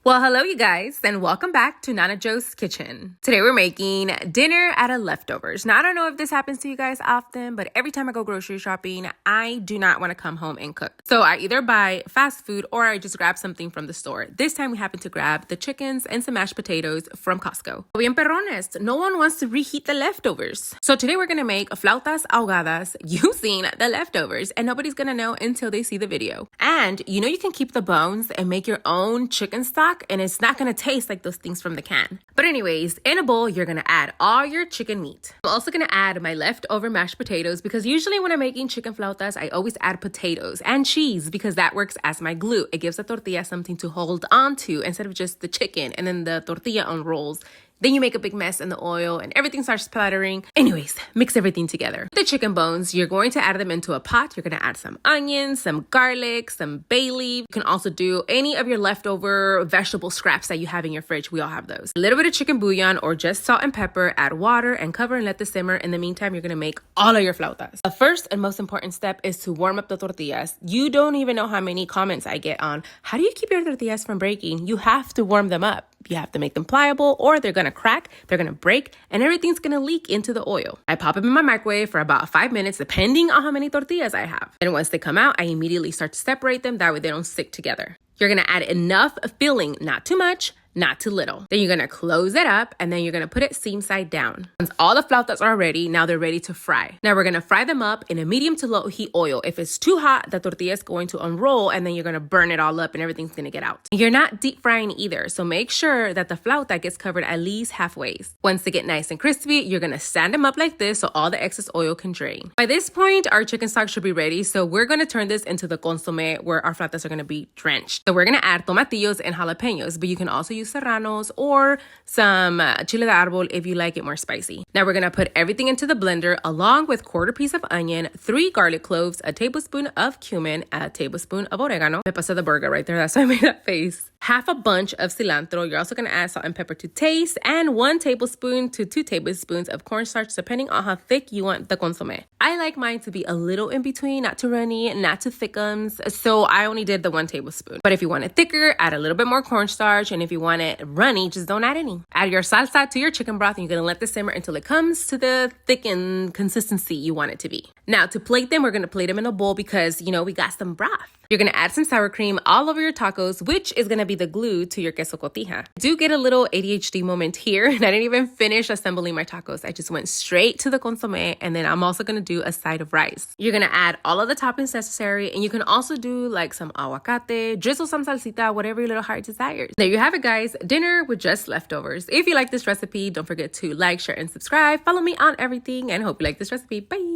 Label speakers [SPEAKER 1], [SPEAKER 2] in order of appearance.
[SPEAKER 1] Well, hello you guys, and welcome back to Nana Joe's Kitchen. Today we're making dinner out of leftovers. Now, I don't know if this happens to you guys often, but every time I go grocery shopping, I do not want to come home and cook. So I either buy fast food or I just grab something from the store. This time we happen to grab the chickens and some mashed potatoes from Costco. Bien perrones, no one wants to reheat the leftovers. So today we're going to make flautas ahogadas using the leftovers, and nobody's going to know until they see the video. And you know you can keep the bones and make your own chicken stock, and it's not gonna taste like those things from the can. But anyways, in a bowl, you're gonna add all your chicken meat. I'm also gonna add my leftover mashed potatoes because usually when I'm making chicken flautas, I always add potatoes and cheese because that works as my glue. It gives the tortilla something to hold on to instead of just the chicken, and then the tortilla unrolls. Then you make a big mess in the oil and everything starts splattering. Anyways, mix everything together. The chicken bones, you're going to add them into a pot. You're going to add some onions, some garlic, some bay leaf. You can also do any of your leftover vegetable scraps that you have in your fridge. We all have those. A little bit of chicken bouillon or just salt and pepper. Add water and cover and let this simmer. In the meantime, you're going to make all of your flautas. The first and most important step is to warm up the tortillas. You don't even know how many comments I get on, how do you keep your tortillas from breaking? You have to warm them up. You have to make them pliable or they're going to crack, they're going to break, and everything's going to leak into the oil. I pop them in my microwave for about 5 minutes, depending on how many tortillas I have. And once they come out, I immediately start to separate them. That way they don't stick together. You're going to add enough filling, not too much, not too little. Then you're gonna close it up and then you're gonna put it seam side down. Once all the flautas are ready, now they're ready to fry. Now we're gonna fry them up in a medium to low heat oil. If it's too hot, the tortilla is going to unroll and then you're gonna burn it all up and everything's gonna get out. You're not deep frying either, so make sure that the flauta gets covered at least halfway. Once they get nice and crispy, you're gonna stand them up like this so all the excess oil can drain. By this point, our chicken stock should be ready, so we're gonna turn this into the consomme where our flautas are gonna be drenched. So we're gonna add tomatillos and jalapenos, but you can also use serranos or some chile de árbol if you like it more spicy. Now we're gonna put everything into the blender along with quarter piece of onion, 3 garlic cloves, a tablespoon of cumin, a tablespoon of oregano. Me pasé the burger right there, that's why I made that face. Half a bunch of cilantro. You're also gonna add salt and pepper to taste, and 1 tablespoon to 2 tablespoons of cornstarch, depending on how thick you want the consomme. I like mine to be a little in between, not too runny, not too thickums, so I only did the 1 tablespoon. But if you want it thicker, add a little bit more cornstarch, and if you want it runny, just don't add any. Add your salsa to your chicken broth, and you're gonna let this simmer until it comes to the thickened consistency you want it to be. Now, to plate them, we're gonna plate them in a bowl because, you know, we got some broth. You're gonna add some sour cream all over your tacos, which is gonna be the glue to your queso cotija. I do get a little ADHD moment here, and I didn't even finish assembling my tacos. I just went straight to the consomme, and then I'm also gonna do a side of rice. You're gonna add all of the toppings necessary, and you can also do like some aguacate, drizzle some salsita, whatever your little heart desires. There you have it, guys. Dinner with just leftovers. If you like this recipe, don't forget to like, share, and subscribe. Follow me on everything, and hope you like this recipe. Bye!